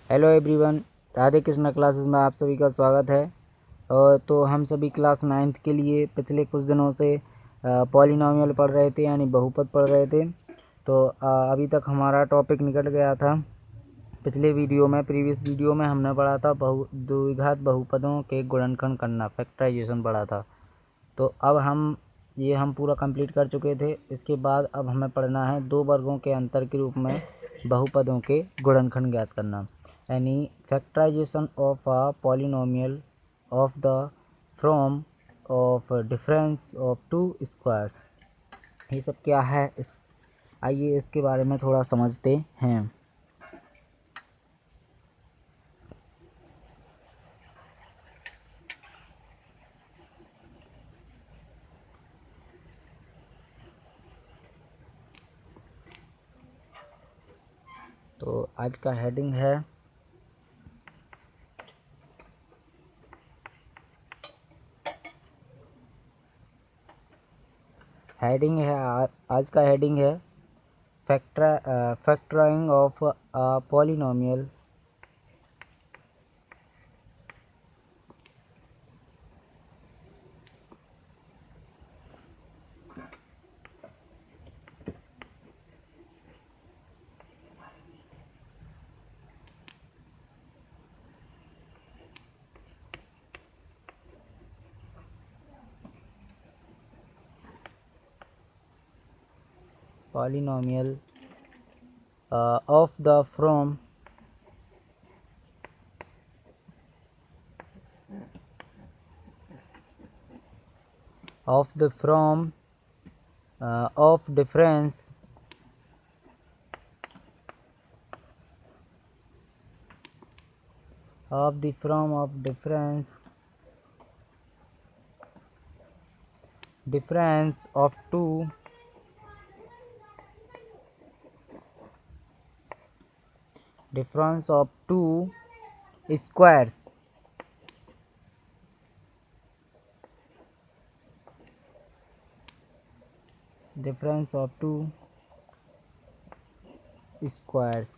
Hello everyone, Radhe Krishna classes में आप सभी का स्वागत है। और तो हम सभी क्लास 9th के लिए पिछले कुछ दिनों से पॉलिनॉमियल पढ़ रहे थे, यानी बहुपद पढ़ रहे थे। तो अभी तक हमारा टॉपिक निकल गया था। प्रीवियस वीडियो में हमने पढ़ा था द्विघात बहुपदों के गुणनखंड करना, फैक्टराइजेशन पढ़ा था। तो अब हम पूरा कंप्लीट कर चुके थे। इसके बाद अब हमें पढ़ना है दो वर्गों के अंतर के रूप में बहुपदों के गुणनखंड ज्ञात करना, यानी factorization of a polynomial of the from of difference of two squares. ये सब क्या है, आइए इसके बारे में थोड़ा समझते हैं। तो आज का हेडिंग है आज का हेडिंग है factorising of a polynomial of the from of the from of difference of the from of difference of two squares difference of two squares।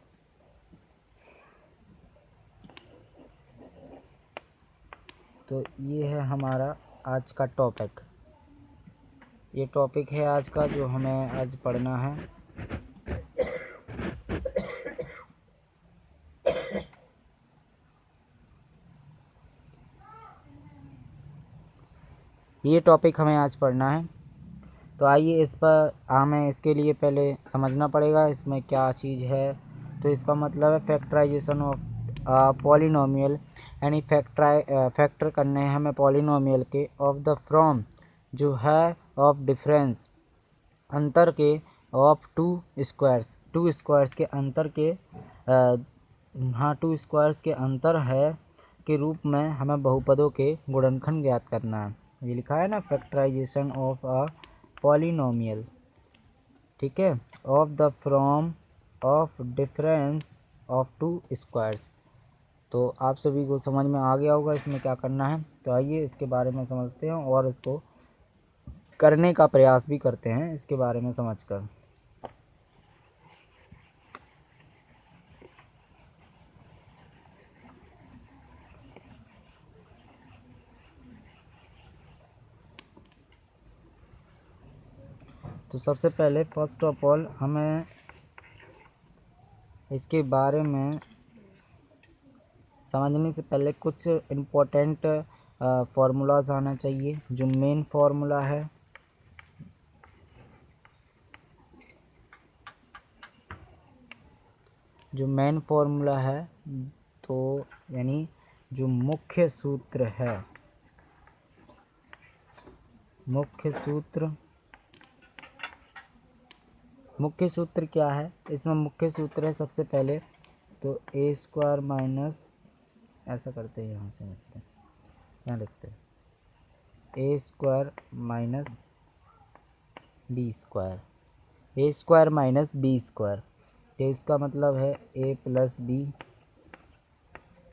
तो ये है हमारा आज का टॉपिक। ये टॉपिक है आज का जो हमें आज पढ़ना है। ये टॉपिक हमें आज पढ़ना है। तो आइए इस पर हमें इसके लिए पहले समझना पड़ेगा इसमें क्या चीज़ है। तो इसका मतलब है फैक्टराइजेशन ऑफ पॉलिनोमियल, यानी फैक्टर करने हैं हमें पॉलिनोमियल के ऑफ द फ्रॉम जो है ऑफ डिफरेंस अंतर के ऑफ टू स्क्वायर्स के अंतर के टू स्क्वायर्स के अंतर है के रूप में हमें बहुपदों के गुणनखंड ज्ञात करना है। ये लिखा है ना, फैक्टराइजेशन ऑफ अ पॉलिनोमियल, ठीक है, of the from of difference of two squares. तो आप सभी को समझ में आ गया होगा इसमें क्या करना है। तो आइए इसके बारे में समझते हैं और इसको करने का प्रयास भी करते हैं इसके बारे में समझकर। तो सबसे पहले फर्स्ट ऑफ ऑल हमें इसके बारे में समझने से पहले कुछ इम्पोर्टेंट फार्मूलाज आना चाहिए। जो मेन फार्मूला है, तो यानी जो मुख्य सूत्र है, मुख्य सूत्र क्या है इसमें? मुख्य सूत्र है सबसे पहले तो ए स्क्वायर माइनस, ऐसा करते हैं यहाँ से लिखते हैं, यहाँ लिखते हैं ए स्क्वायर माइनस बी स्क्वायर। तो इसका मतलब है ए प्लस बी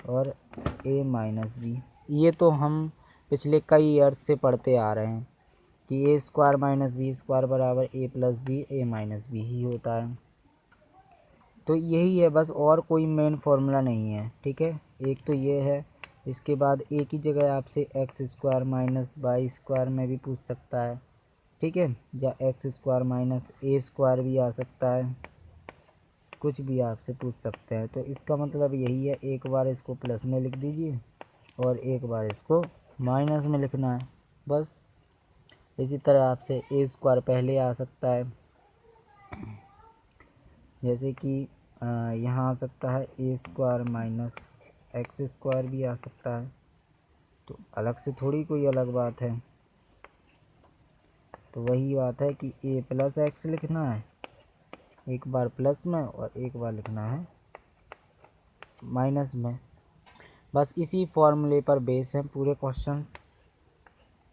और ए माइनस बी। ये तो हम पिछले कई ईयर्स से पढ़ते आ रहे हैं कि ए स्क्वायर माइनस बी स्क्वायर बराबर ए प्लस बी ए माइनस बी ही होता है। तो यही है बस, और कोई मेन फार्मूला नहीं है। ठीक है, एक तो ये है, इसके बाद एक ही जगह आपसे x square minus y square में भी पूछ सकता है। ठीक है, या x square minus a square भी आ सकता है, कुछ भी आपसे पूछ सकते हैं। तो इसका मतलब यही है, एक बार इसको प्लस में लिख दीजिए और एक बार इसको माइनस में लिखना है बस। इसी तरह आपसे ए स्क्वायर पहले आ सकता है, जैसे कि यहाँ आ सकता है ए स्क्वायर माइनस एक्स स्क्वायर भी आ सकता है। तो अलग से थोड़ी कोई अलग बात है, तो वही बात है कि ए प्लस एक्स लिखना है एक बार प्लस में और एक बार लिखना है माइनस में। बस इसी फॉर्मूले पर बेस हैं पूरे क्वेश्चंस,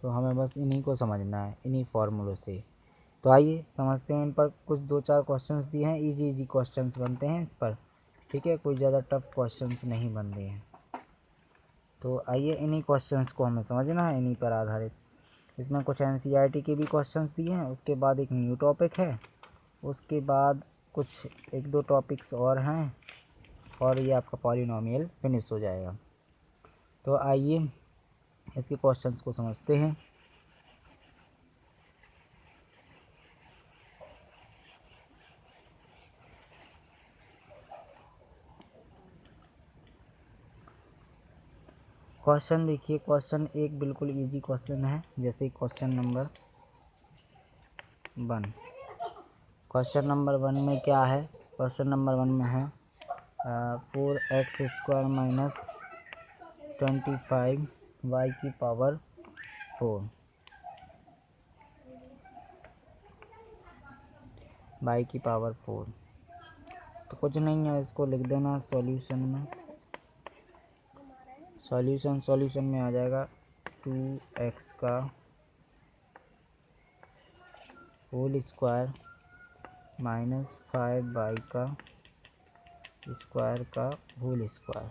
तो हमें बस इन्हीं को समझना है, इन्हीं फार्मूलों से। तो आइए समझते हैं इन पर। कुछ 2-4 क्वेश्चंस दिए हैं, इजी इजी क्वेश्चंस बनते हैं इस पर। ठीक है, कोई ज़्यादा टफ क्वेश्चंस नहीं बन रहे हैं। तो आइए इन्हीं क्वेश्चंस को हमें समझना है, इन्हीं पर आधारित। इसमें कुछ एनसीईआरटी के भी क्वेश्चंस दिए हैं, उसके बाद एक न्यू टॉपिक है, उसके बाद कुछ 1-2 टॉपिक्स और हैं, और ये आपका पॉलिनॉमियल फिनिश हो जाएगा। तो आइए इसके क्वेश्चंस को समझते हैं। क्वेश्चन देखिए, क्वेश्चन एक बिल्कुल इजी क्वेश्चन है, जैसे क्वेश्चन नंबर 1। क्वेश्चन नंबर 1 में क्या है? क्वेश्चन नंबर 1 में है 4x स्क्वायर माइनस 25 y की पावर 4, y की पावर 4। तो कुछ नहीं है, इसको लिख देना सॉल्यूशन में। सॉल्यूशन में आ जाएगा 2x का होल स्क्वायर माइनस 5y का स्क्वायर का होल स्क्वायर।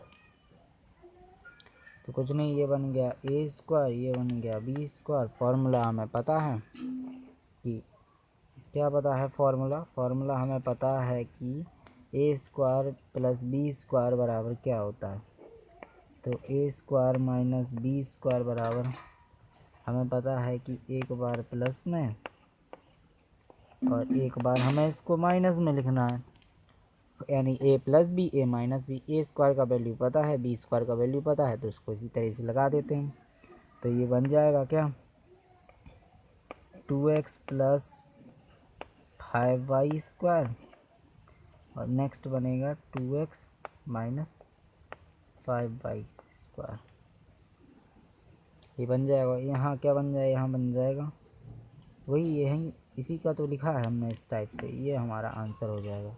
तो कुछ नहीं, ये बन गया ए स्क्वायर, ये बन गया बी स्क्वायर। फार्मूला हमें पता है कि क्या पता है, फार्मूला हमें पता है कि ए स्क्वायर प्लस बी स्क्वायर बराबर क्या होता है। तो ए स्क्वायर माइनस बी स्क्वायर बराबर हमें पता है कि एक बार प्लस में और एक बार हमें इसको माइनस में लिखना है, यानी ए प्लस बी ए माइनस बी। ए स्क्वायर का वैल्यू पता है, बी स्क्वायर का वैल्यू पता है, तो उसको इसी तरह से लगा देते हैं। तो ये बन जाएगा क्या, 2x प्लस 5y स्क्वायर, और नेक्स्ट बनेगा 2x माइनस 5y स्क्वायर। ये बन जाएगा। यहाँ क्या बन जाएगा, यहाँ बन जाएगा वही, ये है, इसी का तो लिखा है हमने इस टाइप से, ये हमारा आंसर हो जाएगा।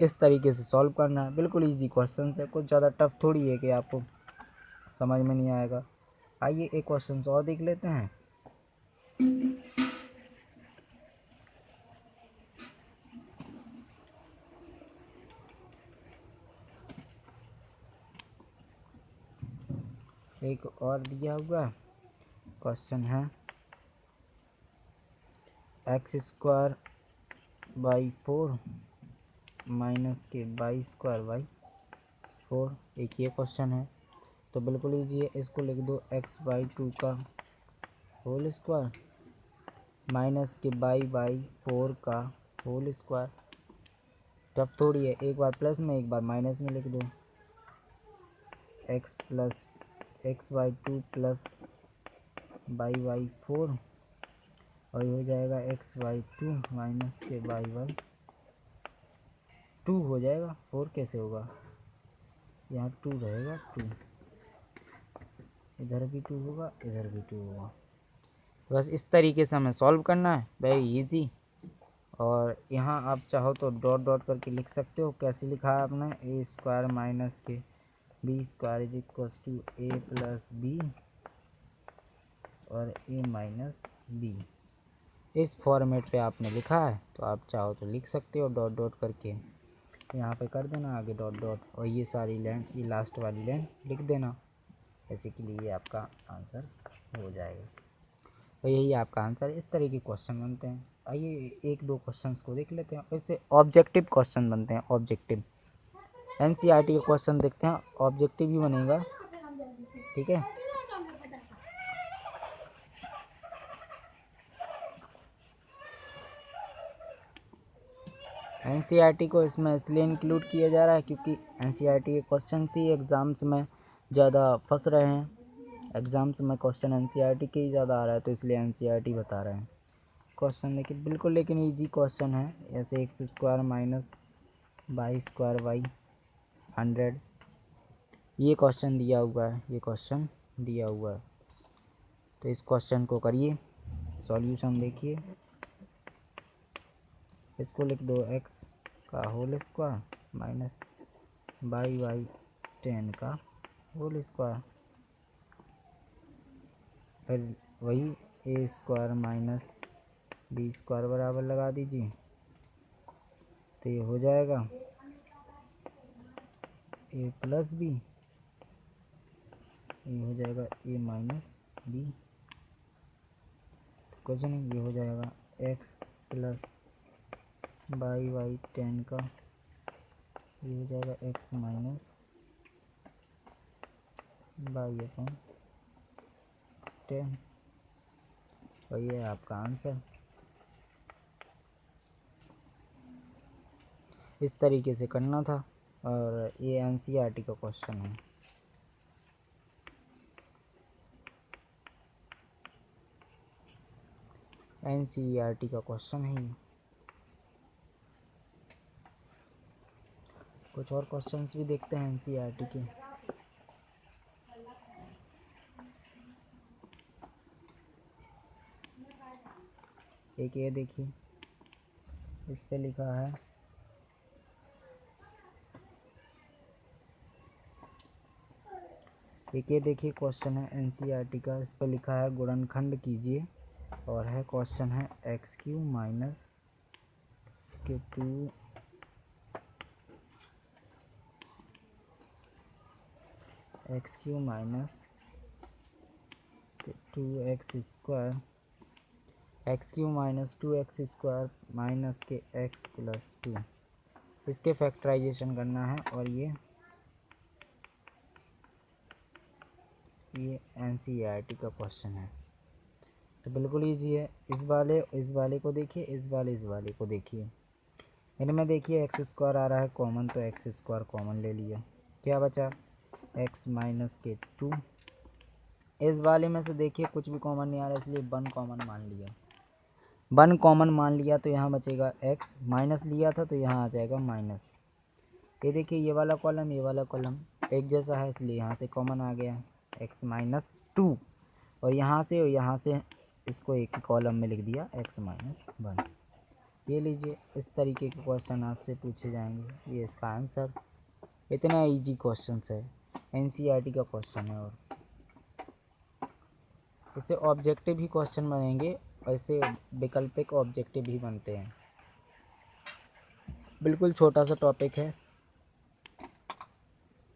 इस तरीके से सॉल्व करना है, बिल्कुल इजी क्वेश्चन है, कुछ ज़्यादा टफ थोड़ी है कि आपको समझ में नहीं आएगा। आइए एक क्वेश्चन और देख लेते हैं। एक और दिया हुआ क्वेश्चन है एक्स स्क्वायर बाई 4 माइनस के बाई स्क्वायर बाई 4। एक ये क्वेश्चन है, तो बिल्कुल ईजी है, इसको लिख दो x/2 का होल स्क्वायर माइनस के बाई 4 का होल स्क्वायर। टफ थोड़ी है, एक बार प्लस में एक बार माइनस में लिख दो, x/2 प्लस बाई 4, और ये हो जाएगा x/2 माइनस के बाई 2 हो जाएगा। 4 कैसे होगा, यहाँ 2 रहेगा, 2 इधर भी 2 होगा, इधर भी 2 होगा। बस इस तरीके से हमें सॉल्व करना है, वेरी इजी। और यहाँ आप चाहो तो डॉट डॉट करके लिख सकते हो। कैसे लिखा है आपने, ए स्क्वायर माइनस के b square is equals to a plus b और ए माइनस बी। इस फॉर्मेट पे आपने लिखा है, तो आप चाहो तो लिख सकते हो डॉट डॉट करके। यहाँ पे कर देना आगे डॉट डॉट, और ये सारी लाइन, ये लास्ट वाली लाइन लिख देना। बेसिकली ये आपका आंसर हो जाएगा। तो यही आपका आंसर। इस तरह के क्वेश्चन बनते हैं। आइए एक दो क्वेश्चंस को देख लेते हैं। वैसे ऑब्जेक्टिव क्वेश्चन बनते हैं, ऑब्जेक्टिव एनसीईआरटी का क्वेश्चन देखते हैं, ऑब्जेक्टिव ही बनेगा, ठीक है। एनसीईआरटी को इसमें इसलिए इंक्लूड किया जा रहा है क्योंकि एनसीईआरटी के क्वेश्चन ही एग्ज़ाम्स में ज़्यादा फंस रहे हैं, एग्ज़ाम्स में क्वेश्चन एनसीईआरटी के ही ज़्यादा आ रहा है, तो इसलिए एनसीईआरटी बता रहे हैं। क्वेश्चन देखिए बिल्कुल लेकिन इजी क्वेश्चन है। ऐसे x square minus y square y 100, ये क्वेश्चन दिया हुआ है, ये क्वेश्चन दिया हुआ है। तो इस क्वेश्चन को करिए, सॉल्यूशन देखिए। इसको लिख दो एक्स का होल स्क्वायर माइनस वाई 10 का होल स्क्वायर, फिर वही ए स्क्वायर माइनस बी स्क्वायर बराबर लगा दीजिए, तो ये हो जाएगा ए प्लस बी, ये हो जाएगा ए माइनस बी, तो कुछ नहीं, ये हो जाएगा एक्स प्लस वाई 10 का, ये हो जाएगा एक्स माइनस वाई अपॉन 10, और ये है आपका आंसर। इस तरीके से करना था, और ये एनसीईआरटी का क्वेश्चन है। एनसीईआरटी का क्वेश्चन है ये। कुछ और क्वेश्चंस भी देखते हैं एनसीईआरटी के। एक ये देखिए, इस पे लिखा है एक ये देखिए क्वेश्चन है एनसीईआरटी का, इस पे लिखा है गुणनखंड कीजिए, और है क्वेश्चन है एक्स क्यू माइनस के 2 minus 2x square, x Q minus 2x square minus के x प्लस 2, इसके फैक्टराइजेशन करना है। और ये एनसीईआरटी का क्वेश्चन है, तो बिल्कुल ईजी है। इस वाले को देखिए, इस वाले को देखिए। इनमें देखिए एक्स स्क्वायर आ रहा है कॉमन, तो एक्स स्क्वायर कॉमन ले लिया, क्या बचा एक्स माइनस के 2। इस वाले में से देखिए कुछ भी कॉमन नहीं आ रहा, इसलिए 1 कॉमन मान लिया, 1 कॉमन मान लिया, तो यहाँ बचेगा एक्स, माइनस लिया था तो यहाँ आ जाएगा माइनस। ये देखिए ये वाला कॉलम, ये वाला कॉलम एक जैसा है, इसलिए यहाँ से कॉमन आ गया एक्स माइनस 2, और यहाँ से इसको एक ही कॉलम में लिख दिया एक्स माइनस 1। ये लीजिए, इस तरीके के क्वेश्चन आपसे पूछे जाएंगे, ये इसका आंसर। इतना इजी क्वेश्चन है, एनसीईआरटी का क्वेश्चन है, और इससे ऑब्जेक्टिव ही क्वेश्चन बनेंगे, और इससे वैकल्पिक ऑब्जेक्टिव भी बनते हैं। बिल्कुल छोटा सा टॉपिक है।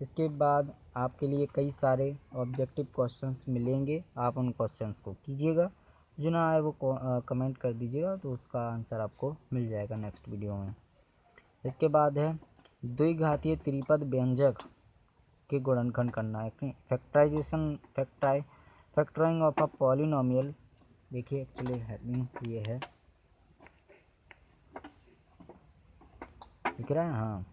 इसके बाद आपके लिए कई सारे ऑब्जेक्टिव क्वेश्चंस मिलेंगे, आप उन क्वेश्चंस को कीजिएगा, जो ना आए वो कमेंट कर दीजिएगा, तो उसका आंसर आपको मिल जाएगा नेक्स्ट वीडियो में। इसके बाद है द्विघातीय त्रिपद व्यंजक के गुणनखंड करना है, फैक्टराइंग ऑफ अ पॉलिनोमियल। देखिए एक्चुअली हेडिंग ये है, दिख रहा है, हाँ।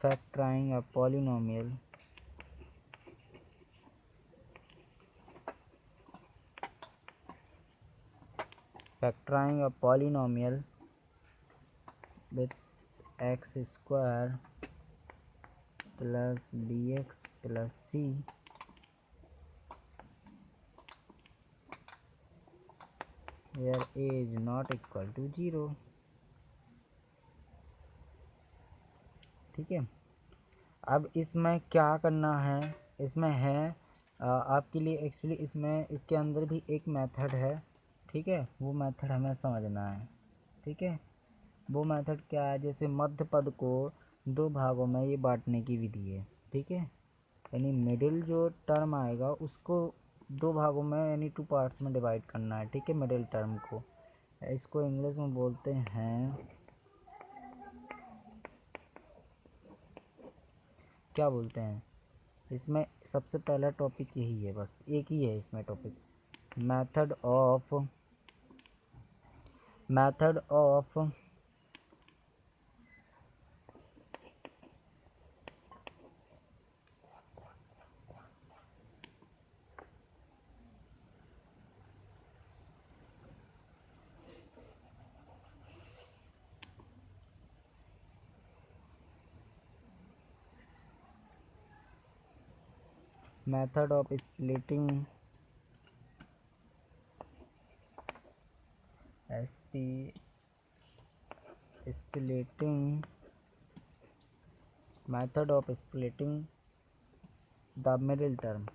Factoring a polynomial with x square plus bx plus c where a is not equal to 0। ठीक है, अब इसमें क्या करना है, इसमें है आपके लिए एक्चुअली इसमें इसके अंदर भी एक मेथड है, ठीक है, वो मेथड हमें समझना है। ठीक है, वो मेथड क्या है, जैसे मध्य पद को 2 भागों में ये बांटने की विधि है। ठीक है, यानी मिडिल जो टर्म आएगा उसको दो भागों में यानी टू पार्ट्स में डिवाइड करना है, ठीक है। मिडिल टर्म को, इसको इंग्लिश में बोलते हैं, क्या बोलते हैं। इसमें सबसे पहला टॉपिक यही है, बस एक ही है इसमें topic, method of splitting method of splitting the middle term.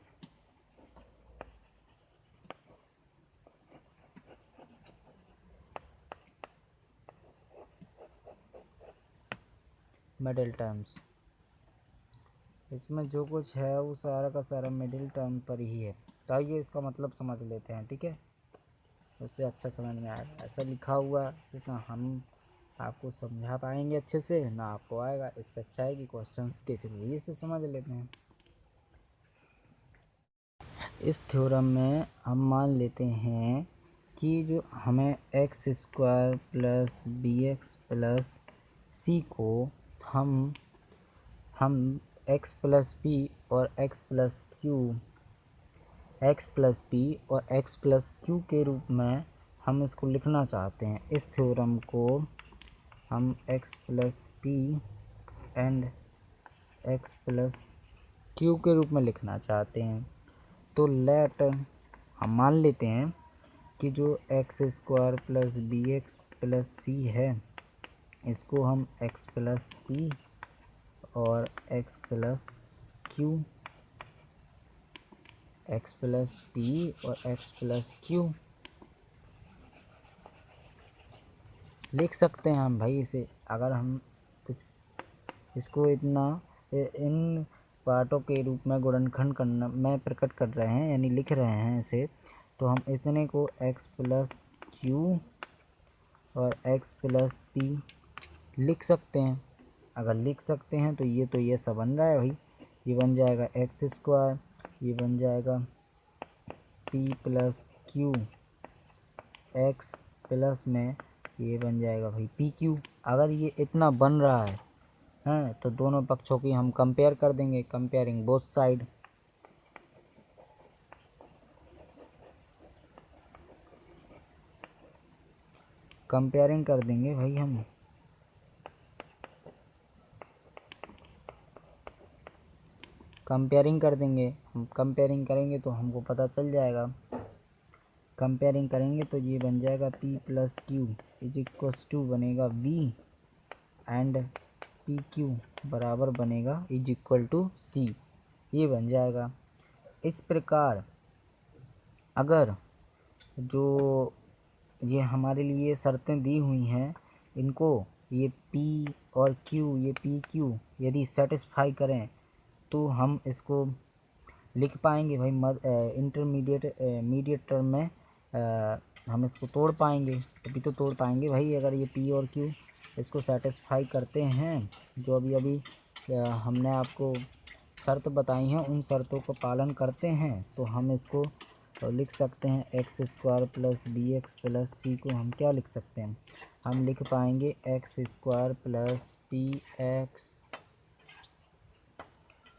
Middle terms, इसमें जो कुछ है वो सारा का सारा मिडिल टर्म पर ही है। तो आइए इसका मतलब समझ लेते हैं, ठीक है, उससे अच्छा समझ में आएगा। ऐसा लिखा हुआ ना हम आपको समझा पाएंगे अच्छे से, ना आपको आएगा। इससे अच्छा है कि क्वेश्चंस के थ्रू से समझ लेते हैं। इस थ्योरम में हम मान लेते हैं कि जो हमें x square plus b x plus c को हम एक्स प्लस पी और एक्स प्लस पी और एक्स प्लस क्यू के रूप में हम इसको लिखना चाहते हैं। इस थ्योरम को हम x plus P and x plus q के रूप में लिखना चाहते हैं। तो लेट हम मान लेते हैं कि जो x square plus b x plus c है, इसको हम एक्स प्लस पी और एक्स प्लस क्यू लिख सकते हैं हम भाई। इसे अगर हम कुछ इसको इतना इन पार्टों के रूप में गुणनखंड करना में प्रकट कर रहे हैं, यानी लिख रहे हैं इसे, तो हम इतने को एक्स प्लस क्यू और एक्स प्लस पी लिख सकते हैं। अगर लिख सकते हैं तो ये सब बन रहा है भाई। ये बन जाएगा एक्स स्क्वायर, ये बन जाएगा p plus q, x plus में ये बन जाएगा भाई पी क्यू। अगर ये इतना बन रहा है तो दोनों पक्षों की हम कंपेयर कर देंगे, कंपेयरिंग बोथ साइड। कंपेयरिंग कर देंगे भाई हम, कंपेयरिंग कर देंगे। हम कंपेयरिंग करेंगे तो हमको पता चल जाएगा। कंपेयरिंग करेंगे तो ये बन जाएगा p plus q is equals to बनेगा वी एंड पी क्यू बराबर बनेगा इज इक्वल टू सी। ये बन जाएगा। इस प्रकार अगर जो ये हमारे लिए शर्तें दी हुई हैं, इनको ये पी और क्यू, ये पी क्यू यदि सेटिस्फाई करें तो हम इसको लिख पाएंगे भाई मीडिएट टर्म में। हम इसको तोड़ पाएंगे, तभी तो तोड़ पाएंगे भाई। अगर ये पी और क्यू इसको सेटिस्फाई करते हैं, जो अभी हमने आपको शर्त बताई हैं, उन शर्तों का पालन करते हैं, तो हम इसको लिख सकते हैं x square plus b x plus c को हम क्या लिख सकते हैं, हम लिख पाएंगे x square plus p x,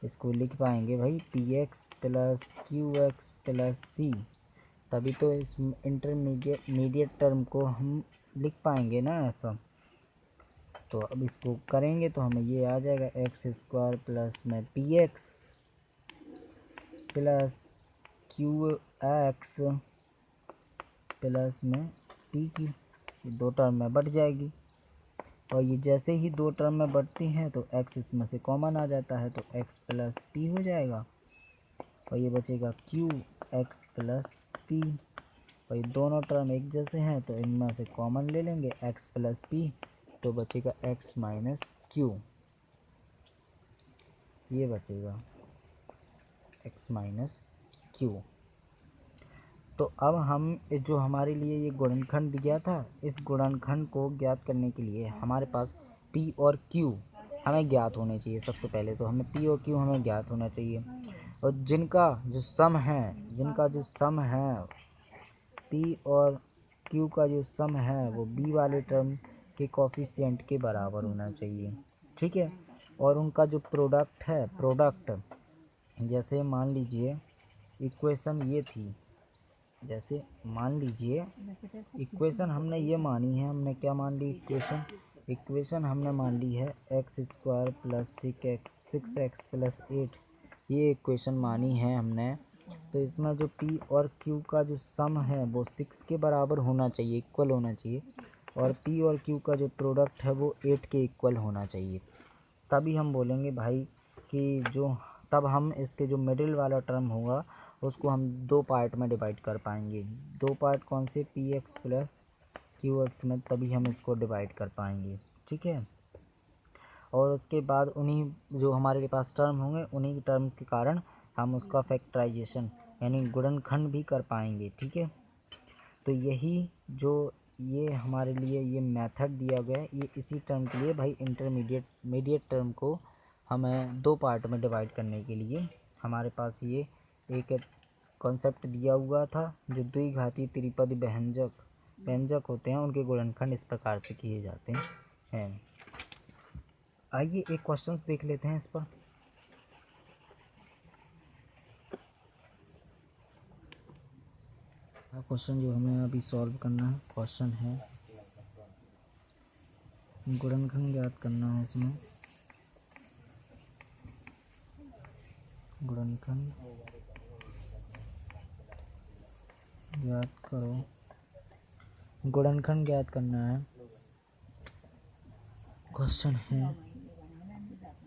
इसको लिख पाएंगे भाई p x plus q x plus c. तभी तो इस मीडिएट टर्म को हम लिख पाएंगे ना ऐसा। तो अब इसको करेंगे तो हमें ये आ जाएगा एक्स स्क्वायर प्लस में P x plus q x plus में पी क्यू, ये दो टर्म में बढ़ जाएगी। और ये जैसे ही दो टर्म में बढ़ती हैं तो एक्स इसमें से कॉमन आ जाता है, तो एक्स प्लस पी हो जाएगा और ये बचेगा क्यू एक्स प्लस पी। और ये दोनों टर्म एक जैसे हैं तो इनमें से कॉमन ले लेंगे एक्स प्लस पी, तो बचेगा एक्स माइनस क्यू, ये बचेगा। X minus Q. तो अब हम जो हमारे लिए ये गुणनखंड दिया था, इस गुणनखंड को ज्ञात करने के लिए हमारे पास P और Q हमें ज्ञात होने चाहिए। सबसे पहले तो हमें P और Q हमें ज्ञात होना चाहिए, और जिनका जो सम है P और Q का जो सम है वो B वाले टर्म के कोफिशिएंट के बराबर होना चाहिए, ठीक है। और उनका जो प्रोडक्ट जैसे मान लीजिए इक्वेशन ये थी, जैसे मान लीजिए इक्वेशन हमने ये मानी है, हमने क्या मान ली इक्वेशन हमने मान ली है x square plus 6x plus 8, ये इक्वेशन मानी है हमने। तो इसमें जो P और Q का जो सम है वो 6 के बराबर होना चाहिए, इक्वल होना चाहिए, और P और Q का जो प्रोडक्ट है वो 8 के इक्वल होना चाहिए। तभी हम बोलेंगे भाई कि तब हम इसके जो मिडिल वाला टर्म होगा उसको हम दो पार्ट में डिवाइड कर पाएंगे। दो पार्ट कौन से, px प्लस qx में, तभी हम इसको डिवाइड कर पाएंगे, ठीक है। और उसके बाद उन्हीं जो हमारे पास टर्म होंगे उन्हीं टर्म के कारण हम उसका फैक्टराइजेशन यानी गुणनखंड भी कर पाएंगे, ठीक है। तो यही जो ये हमारे लिए ये मेथड दिया गया है, ये इसी टर्म के लिए भाई मीडिएट टर्म को हमें दो पार्ट में डिवाइड करने के लिए हमारे पास ये एक कॉन्सेप्ट दिया हुआ था। जो द्विघाती त्रिपदी व्यंजक होते हैं उनके गुणनखंड इस प्रकार से किए जाते हैं। आइए एक क्वेश्चंस देख लेते हैं इस पर। क्वेश्चन जो हमें अभी सॉल्व करना है, क्वेश्चन है गुणनखंड ज्ञात करना है। इसमें गुणनखंड ज्ञात करो, गुणनखंड ज्ञात करना है। क्वेश्चन है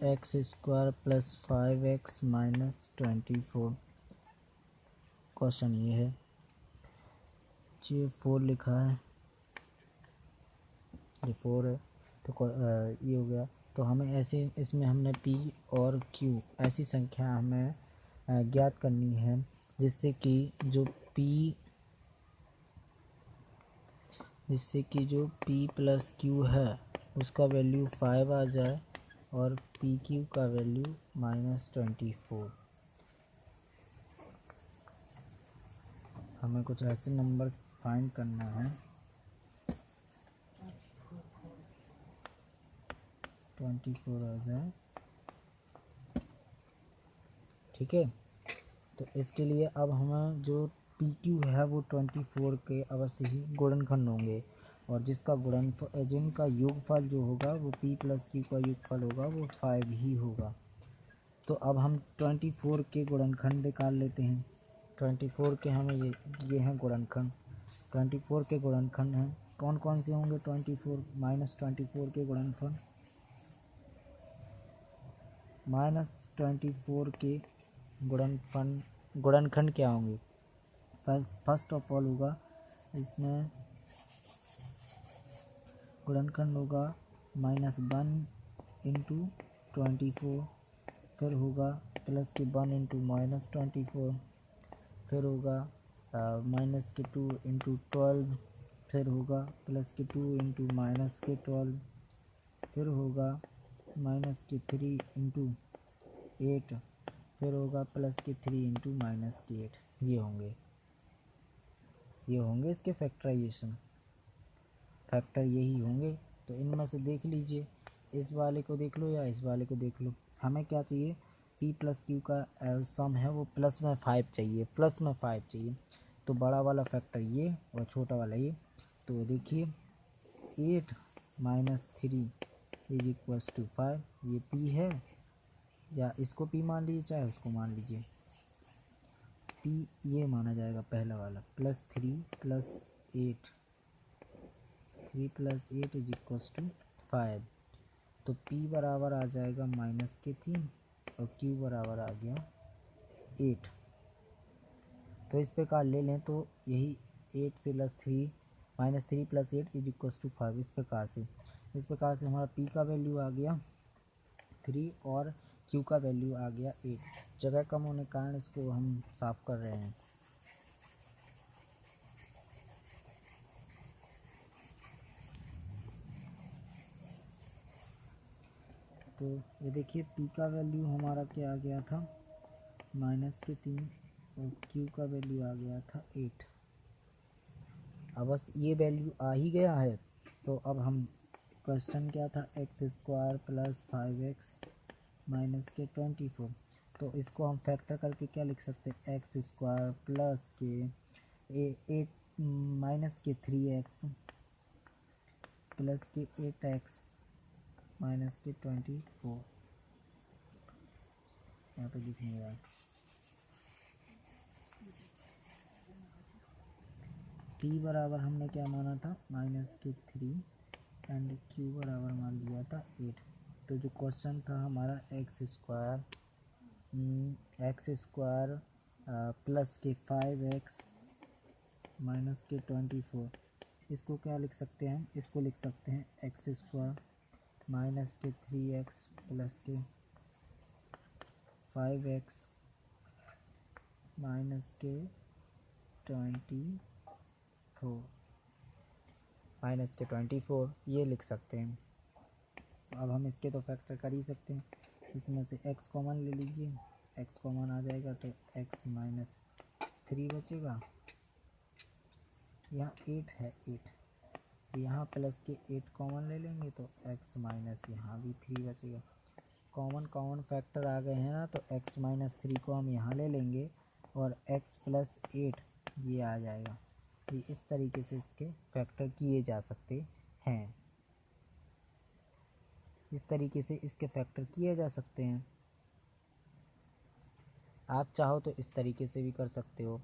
x square plus 5x minus 24। Question ये है, ये 4 लिखा है, ये 4 है, तो ये हो गया। तो हमें ऐसे इसमें हमने P और Q ऐसी संख्या हमें ज्ञात करनी है जिससे कि जो P प्लस Q है उसका वैल्यू 5 आ जाए और PQ का वैल्यू -24। हमें कुछ ऐसे नंबर फाइंड करना है 24 आ जाए, ठीक है। तो इसके लिए अब हमें जो PQ है वो 24 के अवश्य ही गुणनखंड होंगे, और जिनका योगफल जो होगा वो P प्लस Q का योगफल होगा वो 5 ही होगा। तो अब हम 24 के गुणनखंड निकाल लेते हैं। 24 के हमें ये हैं गुणनखंड। 24 के गुणनखंड हैं कौन कौन से होंगे, 24 -24 के गुणनखंड, -24 के गुणनखंड क्या होंगे। फर्स्ट ऑफ ऑल होगा इसमें गुणनखंड होगा -1 इंटू 24, फिर होगा प्लस के 1 इंटू -24, फिर होगा माइनस के 2 इंटू 12, फिर होगा प्लस के 2 इंटू माइनस के 12, फिर होगा माइनस के 3 इंटू 8, फिर होगा प्लस के 3 इंटू माइनस के 8। ये होंगे इसके फैक्टर यही होंगे। तो इनमें से देख लीजिए, इस वाले को देख लो या इस वाले को देख लो। हमें क्या चाहिए, P प्लस Q का सम है वो प्लस में 5 चाहिए, तो बड़ा वाला फैक्टर ये और छोटा वाला ये। तो देखिए 8 माइनस 3 इज इक्वल्स टू 5, ये P है, या इसको P मान लीजिए चाहे उसको मान लीजिए, P ये माना जाएगा पहला वाला, plus 3 plus 8 is equals to 5। तो P बराबर आ जाएगा -3 और Q बराबर आ गया 8। तो इस प्रकार ले लें तो यही 8 plus 3 -3 plus 8 is equals to 5। इस प्रकार से हमारा P का वैल्यू आ गया 3 और क्यू का वैल्यू आ गया 8। जगह कम होने के कारण इसको हम साफ कर रहे हैं। तो ये देखिए पी का वैल्यू हमारा क्या आ गया था -3 और क्यू का वैल्यू आ गया था 8। अब बस ये वैल्यू आ ही गया है, तो अब हम क्वेश्चन क्या था, x² + 5x - 24। तो इसको हम फैक्टर करके क्या लिख सकते हैं, x² + के 8 -3x + के 8x - 24। यहाँ पे दिख नहीं रहा। t बराबर हमने क्या माना था -3 एंड q बराबर मान लिया था 8। तो जो क्वेश्चन था हमारा x² प्लस के 5x - के 24, इसको क्या लिख सकते हैं, इसको लिख सकते हैं x² - के 3x प्लस के 5x - के 24 ये लिख सकते हैं। अब हम इसके तो फैक्टर कर ही सकते हैं, इसमें से x कॉमन ले लीजिए, x कॉमन आ जाएगा तो x - 3 बचेगा। यहाँ 8 है, 8 यहाँ प्लस के 8 कॉमन ले लेंगे तो x - यहाँ भी 3 बचेगा। कॉमन फैक्टर आ गए हैं ना, तो x - 3 को हम यहाँ ले लेंगे और x + 8 ये आ जाएगा। ये इस तरीके से इसके फैक्टर किए जा सकते हैं। इस तरीके से इसके फैक्टर किए जा सकते हैं। आप चाहो तो इस तरीके से भी कर सकते हो,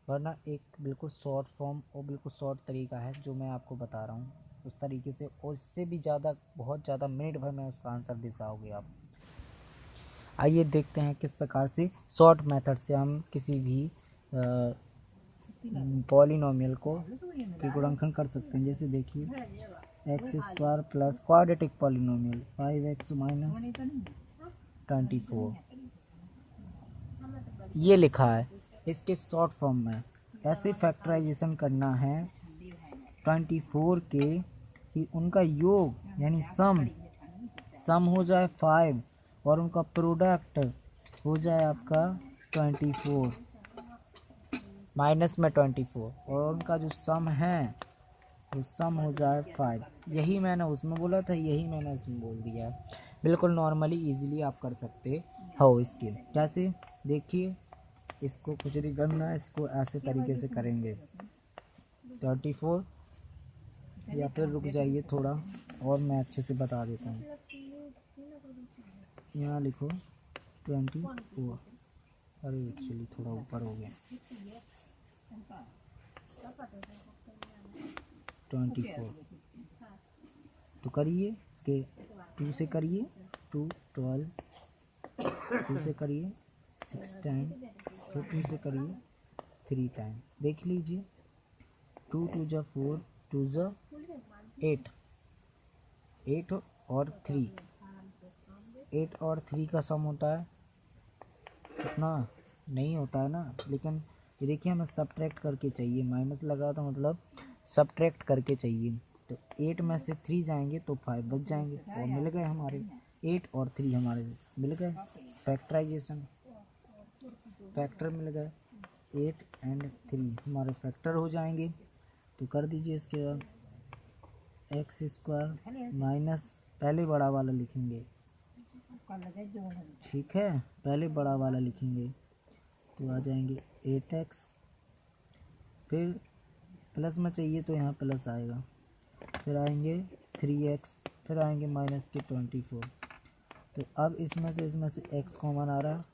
वरना एक बिल्कुल शॉर्ट फॉर्म और बिल्कुल शॉर्ट तरीका है जो मैं आपको बता रहा हूँ, उस तरीके से और इससे भी ज़्यादा बहुत ज़्यादा मिनट भर में उसका आंसर दे पाओगे आप। आइए देखते हैं किस प्रकार से शॉर्ट मेथड से हम किसी भी पॉलिनोमियल को की गुणनखंड कर सकते हैं। जैसे देखिए x² plus quadratic polynomial 5x - 24 ये लिखा है, इसके शॉर्ट फॉर्म में ऐसे फैक्टराइजेशन करना है 24 के कि उनका योग यानी सम हो जाए 5 और उनका प्रोडक्ट हो जाए आपका 24 माइनस में 24 और उनका जो सम है वो सम हो जाए 5। यही मैंने उसमें बोला था, यही मैंने इसमें बोल दिया है। बिल्कुल नॉर्मली इजीली आप कर सकते हो। इसके कैसे देखिए, इसको कुछ नहीं करना है, इसको ऐसे तरीके से करेंगे 34 या फिर रुक जाइए थोड़ा और मैं अच्छे से बता देता हूँ। यहाँ लिखो 24, अरे एक्चुअली थोड़ा ऊपर हो गया 24। तो करिए इसके 2 से करिए 2 12, 2 से करिए 6 टाइम, फिर 2 से करिए 3 टाइम। देख लीजिए 2 2 जा 4, 2 जा 8, 8 और 3, 8 और 3 का सम होता है कितना, नहीं होता है ना। लेकिन ये देखिए हमें सब्ट्रैक्ट करके चाहिए, माइनस लगा तो मतलब सब्ट्रैक्ट करके चाहिए। तो 8 में से 3 जाएंगे तो 5 बच जाएंगे और मिल गए हमारे 8 और 3 हमारे मिल गए। फैक्टराइजेशन फैक्टर मिल गए, 8 एंड 3 हमारे फैक्टर हो जाएंगे। तो कर दीजिए इसके बाद x² माइनस पहले बड़ा वाला लिखेंगे, ठीक है, पहले बड़ा वाला लिखेंगे तो आ जाएंगे 8x, फिर प्लस में चाहिए तो यहाँ प्लस आएगा, फिर आएंगे 3x, फिर आएंगे माइनस के 24। तो अब इसमें से x कॉमन आ रहा है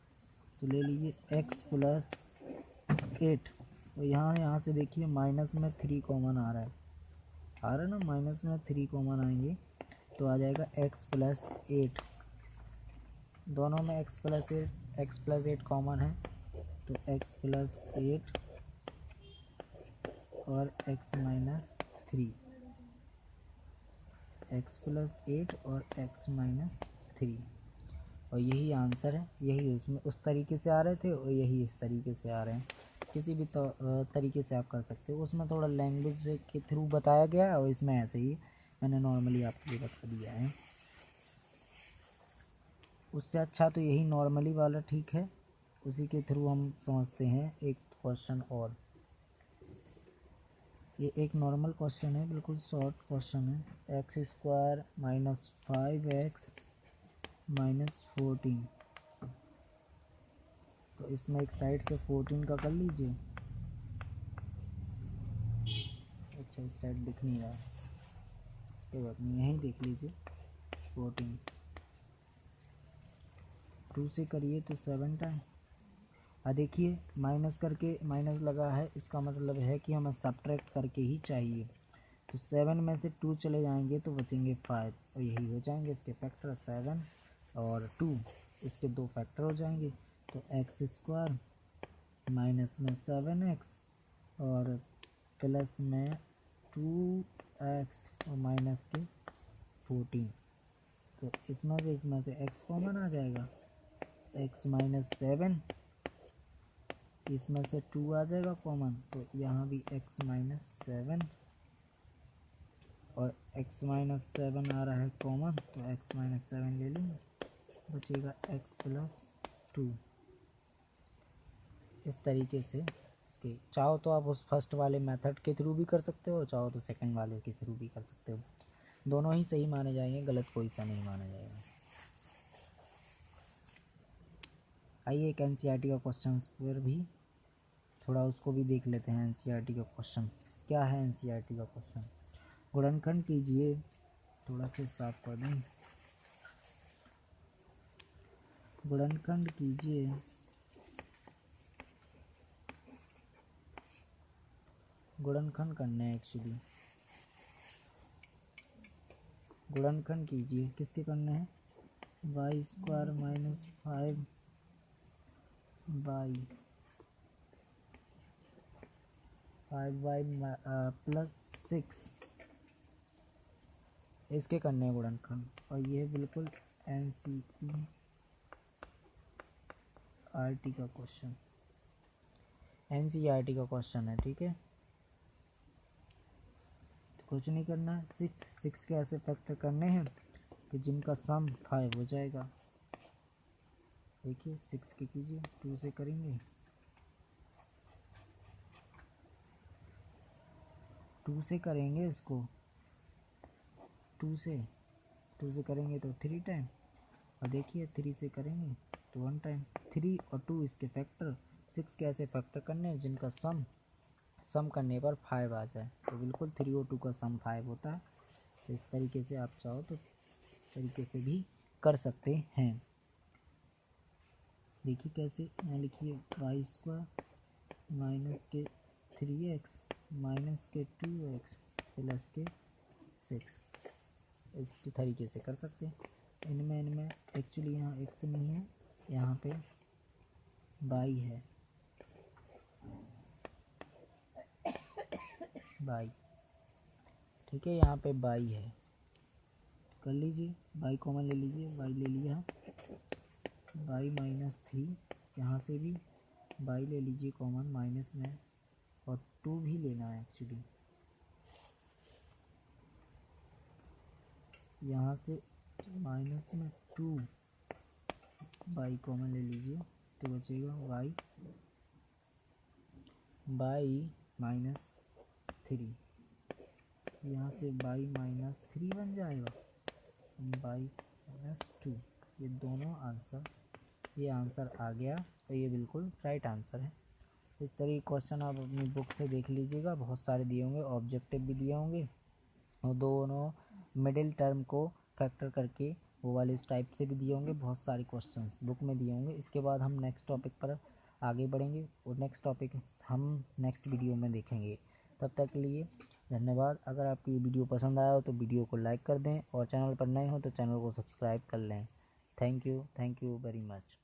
तो ले लीजिए x + 8 और यहाँ से देखिए माइनस में 3 कॉमन आ रहा है ना, माइनस में 3 कॉमन आएंगे तो आ जाएगा x + 8। दोनों में x + 8 कॉमन है तो x + 8 और x - 3, x + 8 और x - 3। और यही आंसर है, यही उसमें उस तरीके से आ रहे थे और यही इस तरीके से आ रहे हैं। किसी भी तरीके से आप कर सकते हो। उसमें थोड़ा लैंग्वेज के थ्रू बताया गया है और इसमें ऐसे ही मैंने नॉर्मली आपको लिए बता दिया है। उससे अच्छा तो यही नॉर्मली वाला ठीक है, उसी के थ्रू हम समझते हैं एक क्वेश्चन और। ये एक नॉर्मल क्वेश्चन है, बिल्कुल शॉर्ट क्वेश्चन है। X square minus 5x minus 14, तो इसमें एक साइड से 14 का कर लीजिए। अच्छा, इस साइड दिख नहीं रहा, कोई बात नहीं, यहीं देख लीजिए। 14 2 से करिए तो 7 टाइम। देखिए माइनस करके माइनस लगा है, इसका मतलब है कि हमें सब्ट्रैक्ट करके ही चाहिए। तो 7 में से 2 चले जाएंगे तो बचेंगे 5, और यही हो जाएंगे इसके फैक्टर 7 और 2, इसके 2 फैक्टर हो जाएंगे। तो एक्स स्क्वायर माइनस में 7x और प्लस में 2x और माइनस के 14। तो इसमें से x कॉमन आ जाएगा, x माइनस 7, इसमें से 2 आ जाएगा कॉमन, तो यहाँ भी x माइनस 7 और x माइनस 7 आ रहा है कॉमन, तो x माइनस 7 ले लेंगे, बचेगा x प्लस 2। इस तरीके से इसके चाहो तो आप उस फर्स्ट वाले मेथड के थ्रू भी कर सकते हो, चाहो तो सेकंड वाले के थ्रू भी कर सकते हो। दोनों ही सही माने जाएंगे, गलत कोई सा नहीं माना जाएगा। आइए एक एनसीईआरटी का क्वेश्चन पर भी थोड़ा उसको भी देख लेते हैं। एनसीईआरटी का क्वेश्चन क्या है? एनसीईआरटी का क्वेश्चन, गुणनखंड कीजिए, थोड़ा सा साफ कर दें। गुणनखंड कीजिए, गुणनखंड करना है एक्चुअली। गुणनखंड कीजिए, किसके करने हैं? Y square minus 5 y plus 6, इसके करने हैं गुणनखंड। और ये बिल्कुल एनसीईआरटी का क्वेश्चन, एनसीईआरटी का क्वेश्चन है, ठीक है। तो कुछ नहीं करना है, 6 के ऐसे फैक्टर करने हैं कि जिनका सम 5 हो जाएगा। देखिए 6 के कीजिए, 2 से करेंगे, 2 से करेंगे इसको, 2 से करेंगे तो 3 टाइम, और देखिए 3 से करेंगे तो 1 टाइम। 3 और 2 इसके फैक्टर, 6 के ऐसे फैक्टर करने हैं जिनका सम करने पर 5 आ जाए। तो बिल्कुल 3 और 2 का सम 5 होता है। तो इस तरीके से आप चाहो तो इस तरीके से भी कर सकते हैं। देखिए कैसे, यहाँ लिखिए वाई स्क्वायर माइनस के 3x माइनस के 2x प्लस के 6, इस तरीके से कर सकते हैं। इनमें एक्चुअली यहाँ x नहीं है, यहाँ पे y है, y, ठीक है, यहाँ पे y है। कर लीजिए, y कॉमन ले लीजिए, y ले लिया, y माइनस 3, यहाँ से भी y ले लीजिए कॉमन माइनस में, और 2 भी लेना है एक्चुअली, यहाँ से माइनस में 2 y कॉमन ले लीजिए, तो बचेगा y माइनस 3, यहाँ से y माइनस 3 बन जाएगा, y माइनस 2। ये दोनों आंसर, ये आंसर आ गया, तो ये बिल्कुल राइट आंसर है। इस तरह के क्वेश्चन आप अपनी बुक से देख लीजिएगा, बहुत सारे दिए होंगे, ऑब्जेक्टिव भी दिए होंगे, और दोनों मिडिल टर्म को फैक्टर करके वो वाले इस टाइप से भी दिए होंगे। बहुत सारे क्वेश्चंस बुक में दिए होंगे। इसके बाद हम नेक्स्ट टॉपिक पर आगे बढ़ेंगे, और नेक्स्ट टॉपिक हम नेक्स्ट वीडियो में देखेंगे। तब तक के लिए धन्यवाद। अगर आपको ये वीडियो पसंद आया हो तो वीडियो को लाइक कर दें, और चैनल पर नए हो तो चैनल को सब्सक्राइब कर लें। Thank you very much.